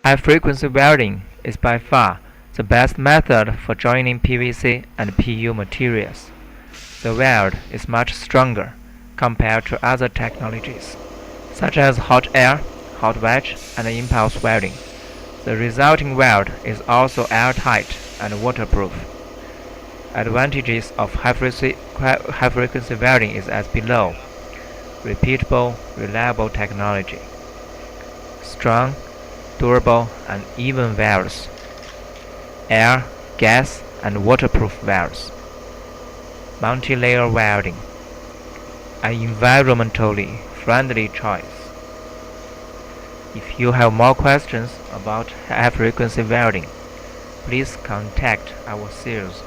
High-frequency welding is by far the best method for joining PVC and PU materials. The weld is much stronger compared to other technologies, such as hot air, hot wedge, and impulse welding. The resulting weld is also airtight and waterproof. Advantages of high-frequency welding is as below. Repeatable, reliable technology. Strong, durable, and even welds. Air, gas, and waterproof welds. Multi-layer welding. An environmentally friendly choice. If you have more questions about high-frequency welding, please contact our sales